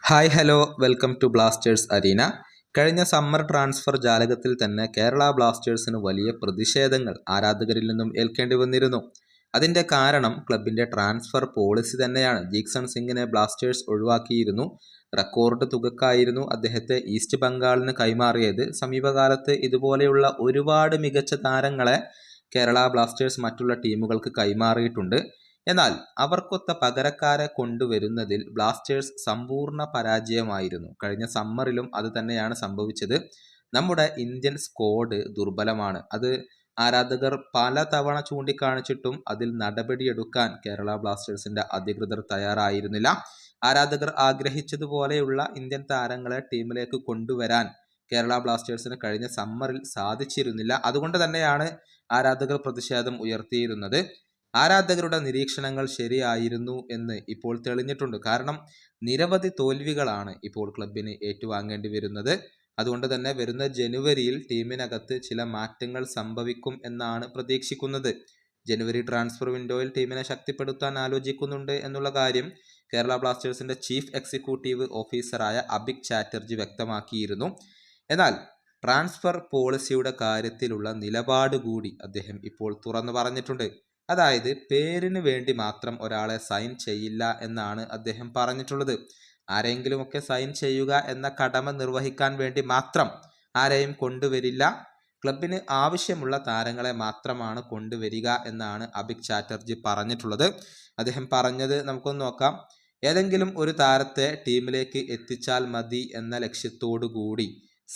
Hi hello welcome to blasters arena. കഴിഞ്ഞ summer transfer ജാലകത്തിൽ തന്നെ കേരള ബ്ലാസ്റ്റേഴ്സിന് വലിയ പ്രതിഷേധങ്ങൾ ആരാധകരിൽ നിന്നും ഏൽക്കേണ്ടി വന്നിരുന്നു. അതിൻ്റെ കാരണം ക്ലബിൻ്റെ ട്രാൻസ്ഫർ പോളിസി തന്നെയാണ്. ജീക്സൺ സിംഗിനെ ബ്ലാസ്റ്റേഴ്സ് ഒഴിവാക്കിയിരുന്നു. റെക്കോർഡ് തുകക്കായിരുന്നു അദ്ദേഹത്തെ ഈസ്റ്റ് ബംഗാളിന് കൈമാറിയത്. സമീപകാലത്ത് ഇതുപോലെയുള്ള ഒരുപാട് മികച്ച താരങ്ങളെ കേരള ബ്ലാസ്റ്റേഴ്സ് മറ്റുള്ള ടീമുകൾക്ക് കൈമാറിയിട്ടുണ്ട്. എന്നാൽ അവർക്കൊത്ത പകരക്കാരെ കൊണ്ടുവരുന്നതിൽ ബ്ലാസ്റ്റേഴ്സ് സമ്പൂർണ്ണ പരാജയമായിരുന്നു. കഴിഞ്ഞ സമ്മറിലും അത് തന്നെയാണ് സംഭവിച്ചത്. നമ്മുടെ ഇന്ത്യൻ സ്ക്വാഡ് ദുർബലമാണ്. അത് ആരാധകർ പല തവണ ചൂണ്ടിക്കാണിച്ചിട്ടും അതിൽ നടപടിയെടുക്കാൻ കേരള ബ്ലാസ്റ്റേഴ്സിന്റെ അധികൃതർ തയ്യാറായിരുന്നില്ല. ആരാധകർ ആഗ്രഹിച്ചതുപോലെയുള്ള ഇന്ത്യൻ താരങ്ങളെ ടീമിലേക്ക് കൊണ്ടുവരാൻ കേരള ബ്ലാസ്റ്റേഴ്സിന് കഴിഞ്ഞ സമ്മറിൽ സാധിച്ചിരുന്നില്ല. അതുകൊണ്ട് തന്നെയാണ് ആരാധകർ പ്രതിഷേധം ഉയർത്തിയിരുന്നത്. ആരാധകരുടെ നിരീക്ഷണങ്ങൾ ശരിയായിരുന്നു എന്ന് ഇപ്പോൾ തെളിഞ്ഞിട്ടുണ്ട്. കാരണം നിരവധി തോൽവികളാണ് ഇപ്പോൾ ക്ലബിന് ഏറ്റുവാങ്ങേണ്ടി വരുന്നത്. അതുകൊണ്ട് തന്നെ വരുന്ന ജനുവരിയിൽ ടീമിനകത്ത് ചില മാറ്റങ്ങൾ സംഭവിക്കും എന്നാണ് പ്രതീക്ഷിക്കുന്നത്. ജനുവരി ട്രാൻസ്ഫർ വിൻഡോയിൽ ടീമിനെ ശക്തിപ്പെടുത്താൻ ആലോചിക്കുന്നുണ്ട് എന്നുള്ള കാര്യം കേരള ബ്ലാസ്റ്റേഴ്സിന്റെ ചീഫ് എക്സിക്യൂട്ടീവ് ഓഫീസറായ അഭിക് ചാറ്റർജി വ്യക്തമാക്കിയിരുന്നു. എന്നാൽ ട്രാൻസ്ഫർ പോളിസിയുടെ കാര്യത്തിലുള്ള നിലപാട് കൂടി അദ്ദേഹം ഇപ്പോൾ തുറന്നു പറഞ്ഞിട്ടുണ്ട്. അതായത് പേരിന് വേണ്ടി മാത്രം ഒരാളെ സൈൻ ചെയ്യില്ല എന്നാണ് അദ്ദേഹം പറഞ്ഞിട്ടുള്ളത്. ആരെങ്കിലുമൊക്കെ സൈൻ ചെയ്യുക എന്ന കടമ നിർവഹിക്കാൻ വേണ്ടി മാത്രം ആരെയും കൊണ്ടുവരില്ല. ക്ലബിന് ആവശ്യമുള്ള താരങ്ങളെ മാത്രമാണ് കൊണ്ടുവരിക എന്നാണ് അഭിക് ചാറ്റർജി പറഞ്ഞിട്ടുള്ളത്. അദ്ദേഹം പറഞ്ഞത് നമുക്കൊന്ന് നോക്കാം. ഏതെങ്കിലും ഒരു താരത്തെ ടീമിലേക്ക് എത്തിച്ചാൽ മതി എന്ന ലക്ഷ്യത്തോടു കൂടി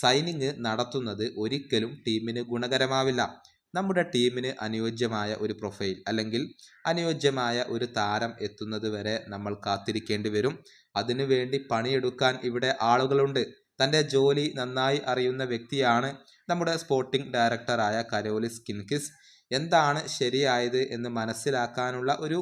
സൈനിങ് നടത്തുന്നത് ഒരിക്കലും ടീമിന് ഗുണകരമാവില്ല. നമ്മുടെ ടീമിന് അനുയോജ്യമായ ഒരു പ്രൊഫൈൽ അല്ലെങ്കിൽ അനുയോജ്യമായ ഒരു താരം എത്തുന്നത് വരെ നമ്മൾ കാത്തിരിക്കേണ്ടി വരും. അതിനുവേണ്ടി പണിയെടുക്കാൻ ഇവിടെ ആളുകളുണ്ട്. തൻ്റെ ജോലി നന്നായി അറിയുന്ന വ്യക്തിയാണ് നമ്മുടെ സ്പോർട്ടിംഗ് ഡയറക്ടറായ കരോലിസ് കിൻകിസ്. എന്താണ് ശരിയായത് എന്ന് മനസ്സിലാക്കാനുള്ള ഒരു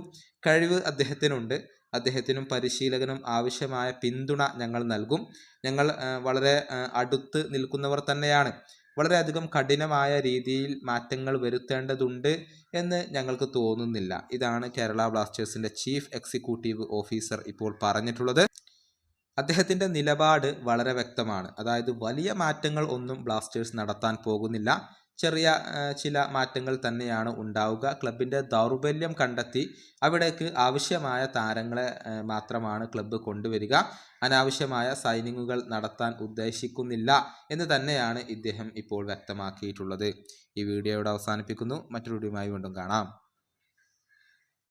കഴിവ് അദ്ദേഹത്തിനുണ്ട്. അദ്ദേഹത്തിനും പരിശീലകനും ആവശ്യമായ പിന്തുണ ഞങ്ങൾ നൽകും. ഞങ്ങൾ വളരെ അടുത്ത് നിൽക്കുന്നവർ തന്നെയാണ്. വളരെയധികം കഠിനമായ രീതിയിൽ മാറ്റങ്ങൾ വരുത്തേണ്ടതുണ്ട് എന്ന് ഞങ്ങൾക്ക് തോന്നുന്നില്ല. ഇതാണ് കേരള ബ്ലാസ്റ്റേഴ്സിന്റെ ചീഫ് എക്സിക്യൂട്ടീവ് ഓഫീസർ ഇപ്പോൾ പറഞ്ഞിട്ടുള്ളത്. അദ്ദേഹത്തിന്റെ നിലപാട് വളരെ വ്യക്തമാണ്. അതായത് വലിയ മാറ്റങ്ങൾ ഒന്നും ബ്ലാസ്റ്റേഴ്സ് നടത്താൻ പോകുന്നില്ല. ചെറിയ ചില മാറ്റങ്ങൾ തന്നെയാണ് ഉണ്ടാവുക. ക്ലബിൻ്റെ ദൗർബല്യം കണ്ടെത്തി അവിടേക്ക് ആവശ്യമായ താരങ്ങളെ മാത്രമാണ് ക്ലബ്ബ് കൊണ്ടുവരിക. അനാവശ്യമായ സൈനിങ്ങുകൾ നടത്താൻ ഉദ്ദേശിക്കുന്നില്ല എന്ന് തന്നെയാണ് ഇദ്ദേഹം ഇപ്പോൾ വ്യക്തമാക്കിയിട്ടുള്ളത്. ഈ വീഡിയോയുടെ അവസാനിപ്പിക്കുന്നു. മറ്റൊരു വീഡിയോയുമായി വീണ്ടും കാണാം.